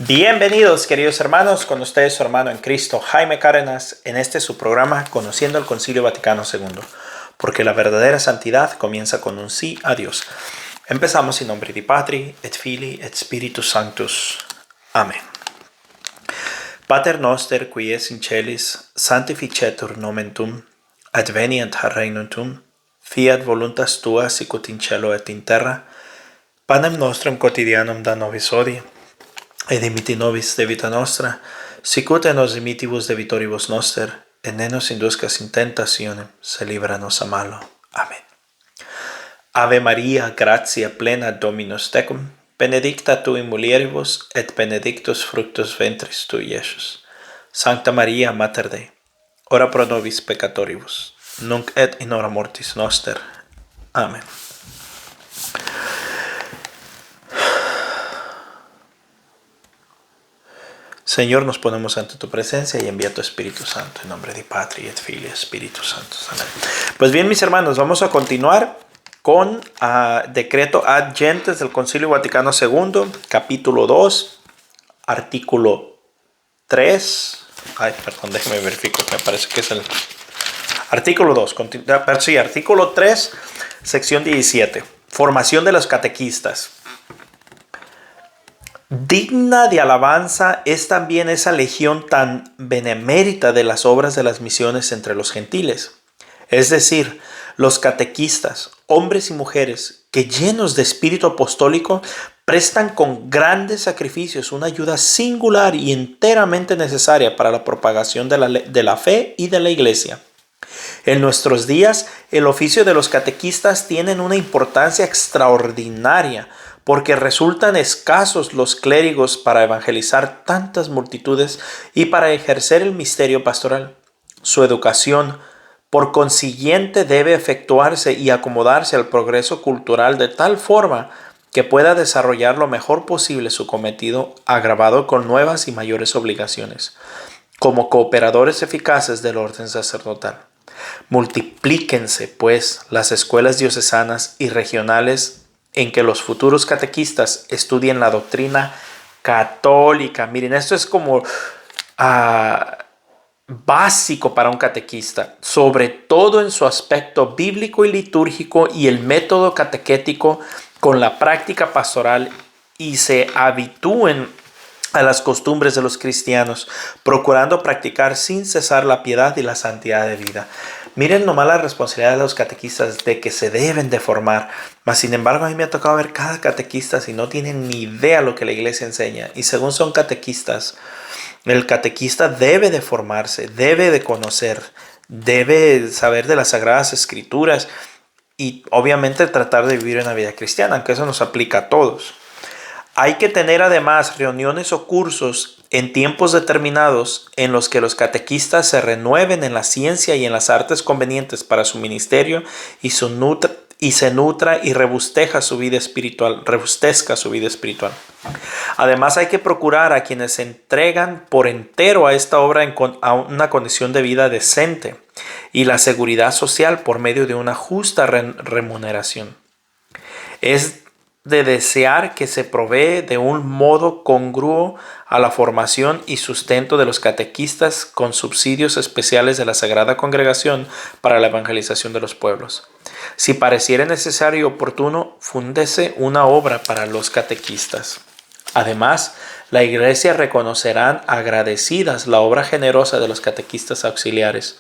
Bienvenidos, queridos hermanos, con ustedes su hermano en Cristo, Jaime Cárdenas, en este su programa Conociendo el Concilio Vaticano II, porque la verdadera santidad comienza con un sí a Dios. Empezamos in nombre di Patri, et Filii, et Spiritus Sanctus. Amén. Pater noster, qui es in celis, sanctificetur nomen tuum, adveniat regnum tuum, fiat voluntas tua sicut in cielo et in terra. Panem nostrum quotidianum da nobis hodie, et dimitti nobis debita nostra, sicut et nos dimittivus debitoribus noster, et ne nos induscas in tentationem, se libera nos a malo. Amén. Ave Maria, gratia plena, Dominus tecum, benedicta tu in mulieribus, et benedictus fructus ventris tui, Iesus. Sancta Maria, Mater Dei, ora pro nobis peccatoribus, nunc et in hora mortis noster. Amén. Señor, nos ponemos ante tu presencia y envía tu Espíritu Santo en nombre de Patri et Filii et Spiritus Sanctus. Amén. Pues bien, mis hermanos, vamos a continuar con decreto ad gentes del Concilio Vaticano II, capítulo 2, artículo 3. Perdón, déjeme verificar, me parece que es el artículo 2. Sí, artículo 3, sección 17. Formación de los catequistas. Digna de alabanza es también esa legión tan benemérita de las obras de las misiones entre los gentiles, es decir, los catequistas, hombres y mujeres, que llenos de espíritu apostólico prestan con grandes sacrificios una ayuda singular y enteramente necesaria para la propagación de la fe y de la Iglesia. En nuestros días, el oficio de los catequistas tiene una importancia extraordinaria, porque resultan escasos los clérigos para evangelizar tantas multitudes y para ejercer el misterio pastoral. Su educación, por consiguiente, debe efectuarse y acomodarse al progreso cultural de tal forma que pueda desarrollar lo mejor posible su cometido, agravado con nuevas y mayores obligaciones, como cooperadores eficaces del orden sacerdotal. Multiplíquense, pues, las escuelas diocesanas y regionales en que los futuros catequistas estudien la doctrina católica. Miren, esto es como básico para un catequista, sobre todo en su aspecto bíblico y litúrgico y el método catequético con la práctica pastoral, y se habitúen a las costumbres de los cristianos, procurando practicar sin cesar la piedad y la santidad de vida. Miren nomás la responsabilidad de los catequistas de que se deben de formar. Mas sin embargo, a mí me ha tocado ver cada catequista si no tienen ni idea lo que la iglesia enseña. Y según son catequistas, el catequista debe de formarse, debe de conocer, debe saber de las Sagradas Escrituras y obviamente tratar de vivir una vida cristiana, aunque eso nos aplica a todos. Hay que tener además reuniones o cursos en tiempos determinados en los que los catequistas se renueven en la ciencia y en las artes convenientes para su ministerio y se nutra y rebustezca su vida espiritual. Además, hay que procurar a quienes se entregan por entero a esta obra a una condición de vida decente y la seguridad social por medio de una justa remuneración. Es de desear que se provee de un modo congruo a la formación y sustento de los catequistas con subsidios especiales de la Sagrada Congregación para la evangelización de los pueblos. Si pareciera necesario y oportuno, fúndese una obra para los catequistas. Además, la Iglesia reconocerá agradecidas la obra generosa de los catequistas auxiliares,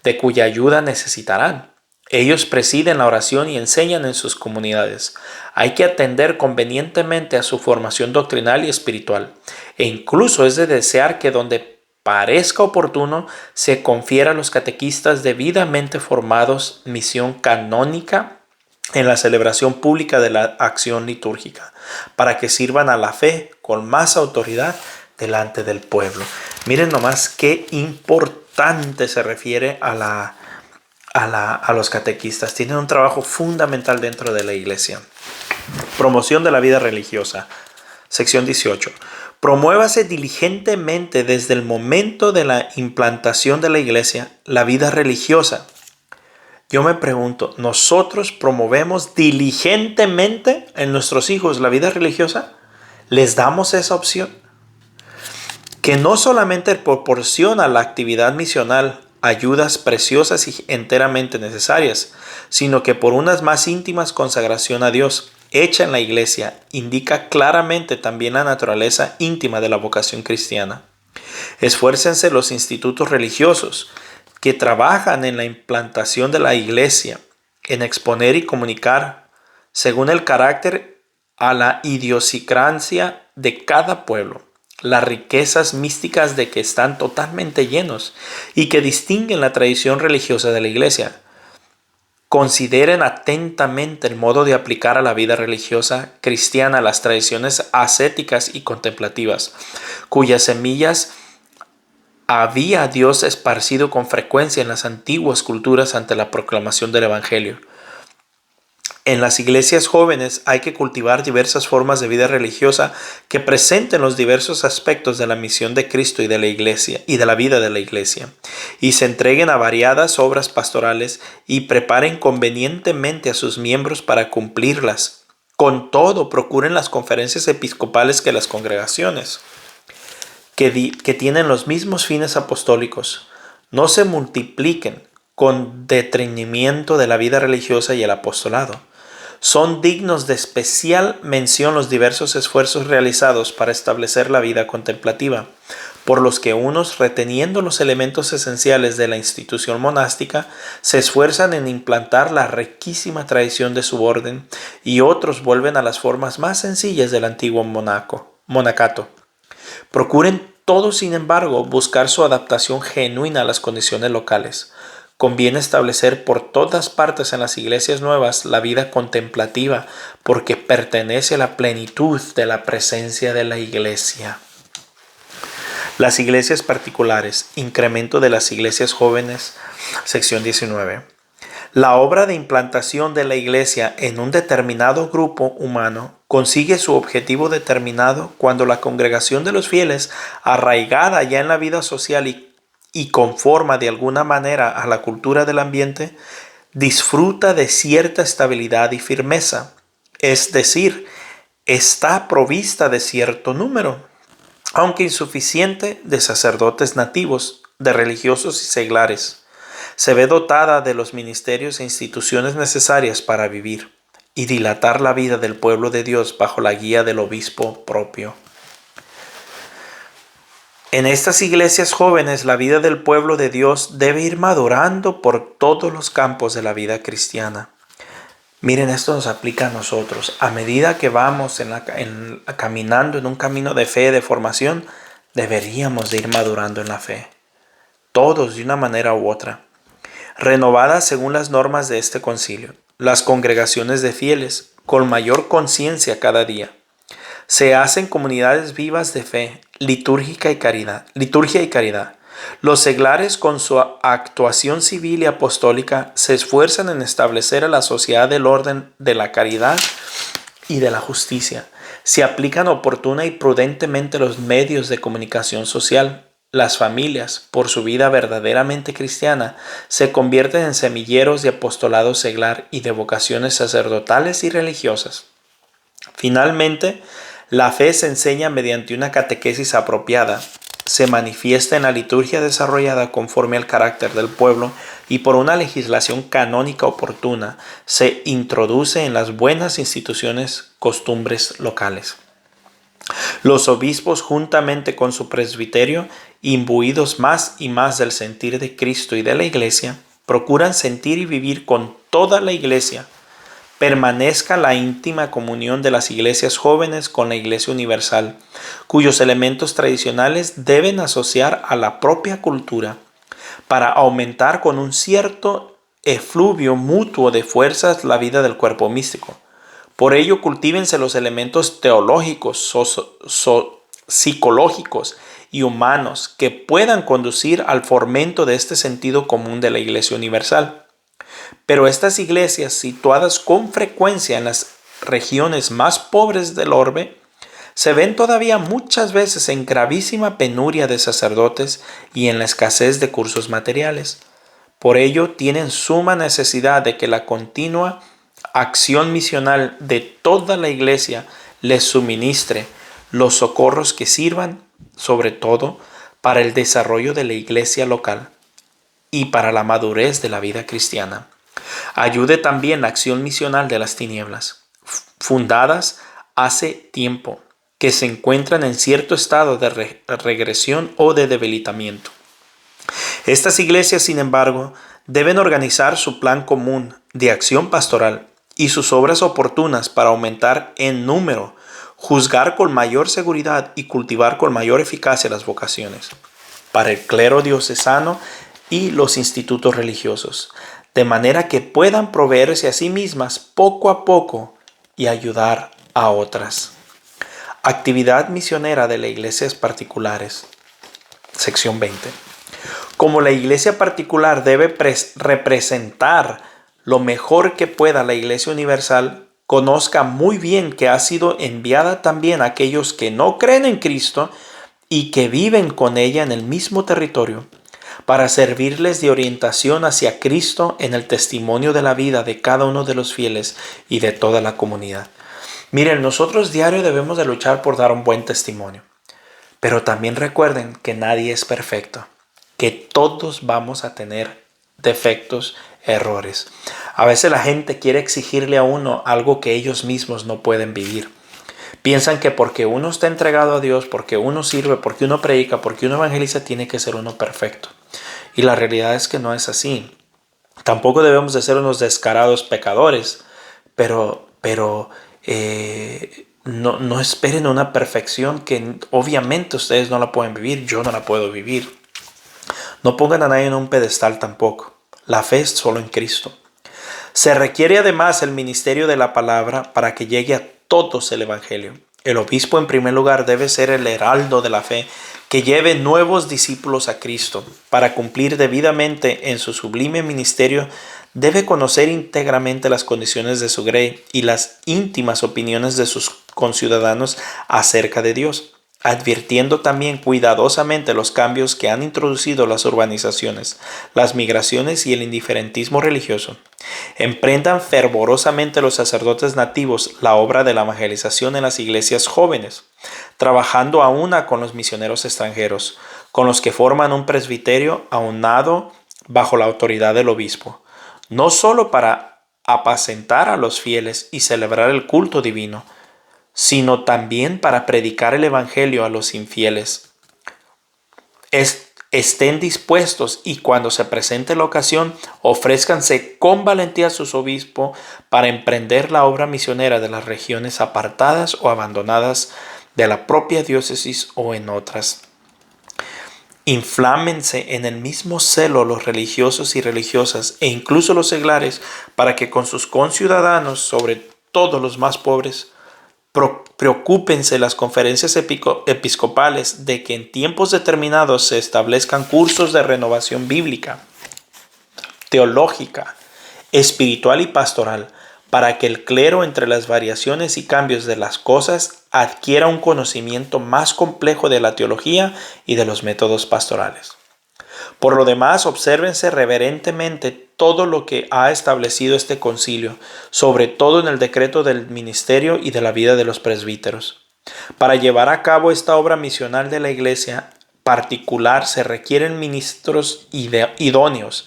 de cuya ayuda necesitarán. Ellos presiden la oración y enseñan en sus comunidades. Hay que atender convenientemente a su formación doctrinal y espiritual. E incluso es de desear que donde parezca oportuno se confiera a los catequistas debidamente formados misión canónica en la celebración pública de la acción litúrgica, para que sirvan a la fe con más autoridad delante del pueblo. Miren nomás qué importante se refiere a los catequistas. Tienen un trabajo fundamental dentro de la iglesia. Promoción de la vida religiosa. Sección 18. Promuévase diligentemente desde el momento de la implantación de la iglesia la vida religiosa. Yo me pregunto, ¿nosotros promovemos diligentemente en nuestros hijos la vida religiosa? ¿Les damos esa opción? que no solamente proporciona la actividad misional ayudas preciosas y enteramente necesarias, sino que por unas más íntimas consagración a Dios, hecha en la iglesia, indica claramente también la naturaleza íntima de la vocación cristiana. Esfuércense los institutos religiosos que trabajan en la implantación de la iglesia, en exponer y comunicar, según el carácter a la idiosincrasia de cada pueblo, las riquezas místicas de que están totalmente llenos y que distinguen la tradición religiosa de la iglesia. Consideren atentamente el modo de aplicar a la vida religiosa cristiana las tradiciones ascéticas y contemplativas, cuyas semillas había Dios esparcido con frecuencia en las antiguas culturas ante la proclamación del Evangelio. En las iglesias jóvenes hay que cultivar diversas formas de vida religiosa que presenten los diversos aspectos de la misión de Cristo y de la iglesia y de la vida de la iglesia, y se entreguen a variadas obras pastorales y preparen convenientemente a sus miembros para cumplirlas. Con todo, procuren las conferencias episcopales que las congregaciones, que tienen los mismos fines apostólicos. No se multipliquen con detenimiento de la vida religiosa y el apostolado. Son dignos de especial mención los diversos esfuerzos realizados para establecer la vida contemplativa, por los que unos, reteniendo los elementos esenciales de la institución monástica, se esfuerzan en implantar la riquísima tradición de su orden, y otros vuelven a las formas más sencillas del antiguo monacato. Procuren todos, sin embargo, buscar su adaptación genuina a las condiciones locales. Conviene establecer por todas partes en las iglesias nuevas la vida contemplativa, porque pertenece a la plenitud de la presencia de la iglesia. Las iglesias particulares, incremento de las iglesias jóvenes, sección 19. La obra de implantación de la iglesia en un determinado grupo humano consigue su objetivo determinado cuando la congregación de los fieles, arraigada ya en la vida social y conforma de alguna manera a la cultura del ambiente, disfruta de cierta estabilidad y firmeza, es decir, está provista de cierto número, aunque insuficiente, de sacerdotes nativos, de religiosos y seglares. Se ve dotada de los ministerios e instituciones necesarias para vivir y dilatar la vida del pueblo de Dios bajo la guía del obispo propio. En estas iglesias jóvenes, la vida del pueblo de Dios debe ir madurando por todos los campos de la vida cristiana. Miren, esto nos aplica a nosotros. A medida que vamos caminando en un camino de fe, de formación, deberíamos de ir madurando en la fe. Todos, de una manera u otra. Renovadas según las normas de este concilio, las congregaciones de fieles, con mayor conciencia cada día, se hacen comunidades vivas de fe, liturgia y caridad. Los seglares, con su actuación civil y apostólica, se esfuerzan en establecer a la sociedad el orden de la caridad y de la justicia. Se aplican oportuna y prudentemente los medios de comunicación social. Las familias, por su vida verdaderamente cristiana, se convierten en semilleros de apostolado seglar y de vocaciones sacerdotales y religiosas. Finalmente, la fe se enseña mediante una catequesis apropiada, se manifiesta en la liturgia desarrollada conforme al carácter del pueblo y por una legislación canónica oportuna, se introduce en las buenas instituciones costumbres locales. Los obispos, juntamente con su presbiterio, imbuidos más y más del sentir de Cristo y de la Iglesia, procuran sentir y vivir con toda la Iglesia. Permanezca la íntima comunión de las iglesias jóvenes con la Iglesia universal, cuyos elementos tradicionales deben asociar a la propia cultura, para aumentar con un cierto efluvio mutuo de fuerzas la vida del cuerpo místico. Por ello, cultívense los elementos teológicos, psicológicos y humanos que puedan conducir al fomento de este sentido común de la Iglesia universal. Pero estas iglesias, situadas con frecuencia en las regiones más pobres del orbe, se ven todavía muchas veces en gravísima penuria de sacerdotes y en la escasez de recursos materiales. Por ello, tienen suma necesidad de que la continua acción misional de toda la iglesia les suministre los socorros que sirvan sobre todo para el desarrollo de la iglesia local y para la madurez de la vida cristiana. Ayude también la acción misional de las tinieblas, fundadas hace tiempo, que se encuentran en cierto estado de regresión o de debilitamiento. Estas iglesias, sin embargo, deben organizar su plan común de acción pastoral y sus obras oportunas para aumentar en número, juzgar con mayor seguridad y cultivar con mayor eficacia las vocaciones para el clero diocesano y los institutos religiosos, de manera que puedan proveerse a sí mismas poco a poco y ayudar a otras. Actividad misionera de las iglesias particulares. Sección 20. Como la iglesia particular debe representar lo mejor que pueda la iglesia universal, conozca muy bien que ha sido enviada también a aquellos que no creen en Cristo y que viven con ella en el mismo territorio, para servirles de orientación hacia Cristo en el testimonio de la vida de cada uno de los fieles y de toda la comunidad. Miren, nosotros diario debemos de luchar por dar un buen testimonio, pero también recuerden que nadie es perfecto, que todos vamos a tener defectos, errores. A veces la gente quiere exigirle a uno algo que ellos mismos no pueden vivir. Piensan que porque uno está entregado a Dios, porque uno sirve, porque uno predica, porque uno evangeliza, tiene que ser uno perfecto. Y la realidad es que no es así. Tampoco debemos de ser unos descarados pecadores, pero no esperen una perfección que obviamente ustedes no la pueden vivir, yo no la puedo vivir. No pongan a nadie en un pedestal tampoco. La fe es solo en Cristo. Se requiere además el ministerio de la palabra para que llegue a todos el evangelio. El obispo en primer lugar debe ser el heraldo de la fe que lleve nuevos discípulos a Cristo. Para cumplir debidamente en su sublime ministerio debe conocer íntegramente las condiciones de su grey y las íntimas opiniones de sus conciudadanos acerca de Dios, advirtiendo también cuidadosamente los cambios que han introducido las urbanizaciones, las migraciones y el indiferentismo religioso. Emprendan fervorosamente los sacerdotes nativos la obra de la evangelización en las iglesias jóvenes, trabajando a una con los misioneros extranjeros, con los que forman un presbiterio aunado bajo la autoridad del obispo, no solo para apacentar a los fieles y celebrar el culto divino, sino también para predicar el evangelio a los infieles. Estén dispuestos y cuando se presente la ocasión, ofrézcanse con valentía a sus obispos para emprender la obra misionera de las regiones apartadas o abandonadas de la propia diócesis o en otras. Inflámense en el mismo celo los religiosos y religiosas e incluso los seglares para que con sus conciudadanos, sobre todo los más pobres, preocúpense las conferencias episcopales de que en tiempos determinados se establezcan cursos de renovación bíblica, teológica, espiritual y pastoral, para que el clero, entre las variaciones y cambios de las cosas, adquiera un conocimiento más complejo de la teología y de los métodos pastorales. Por lo demás, obsérvense reverentemente todo lo que ha establecido este concilio, sobre todo en el decreto del ministerio y de la vida de los presbíteros. Para llevar a cabo esta obra misional de la iglesia particular se requieren ministros idóneos,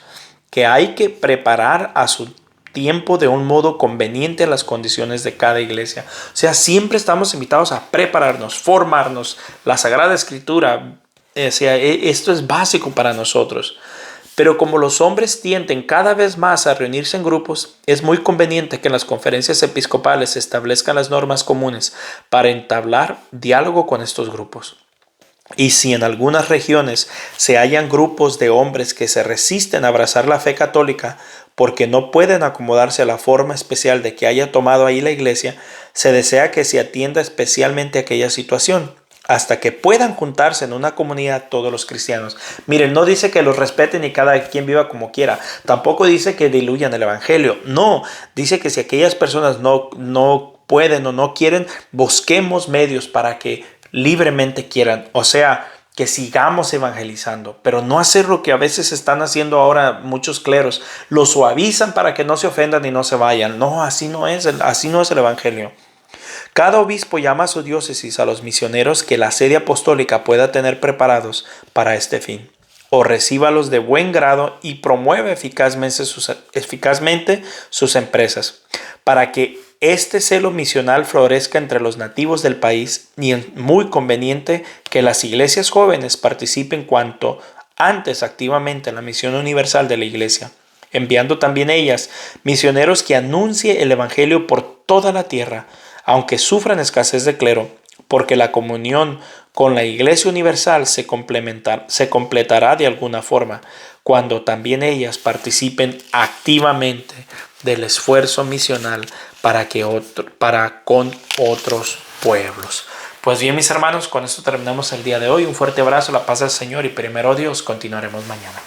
que hay que preparar a su tiempo de un modo conveniente a las condiciones de cada iglesia. O sea, siempre estamos invitados a prepararnos, formarnos, la Sagrada Escritura. Esto es básico para nosotros. Pero como los hombres tienden cada vez más a reunirse en grupos, es muy conveniente que en las conferencias episcopales se establezcan las normas comunes para entablar diálogo con estos grupos. Y si en algunas regiones se hallan grupos de hombres que se resisten a abrazar la fe católica porque no pueden acomodarse a la forma especial de que haya tomado ahí la iglesia, se desea que se atienda especialmente a aquella situación, hasta que puedan juntarse en una comunidad todos los cristianos. Miren, no dice que los respeten y cada quien viva como quiera. Tampoco dice que diluyan el evangelio. No, dice que si aquellas personas no pueden o no quieren, busquemos medios para que libremente quieran. O sea, que sigamos evangelizando, pero no hacer lo que a veces están haciendo ahora muchos cleros. Lo suavizan para que no se ofendan y no se vayan. No, así no es el evangelio. Cada obispo llama a su diócesis a los misioneros que la sede apostólica pueda tener preparados para este fin, o recíbalos de buen grado y promueve eficazmente sus empresas, para que este celo misional florezca entre los nativos del país, y es muy conveniente que las iglesias jóvenes participen cuanto antes activamente en la misión universal de la iglesia, enviando también ellas misioneros que anuncie el evangelio por toda la tierra, aunque sufran escasez de clero, porque la comunión con la iglesia universal se completará de alguna forma, cuando también ellas participen activamente del esfuerzo misional para con otros pueblos. Pues bien, mis hermanos, con esto terminamos el día de hoy. Un fuerte abrazo, la paz del Señor y primero Dios, continuaremos mañana.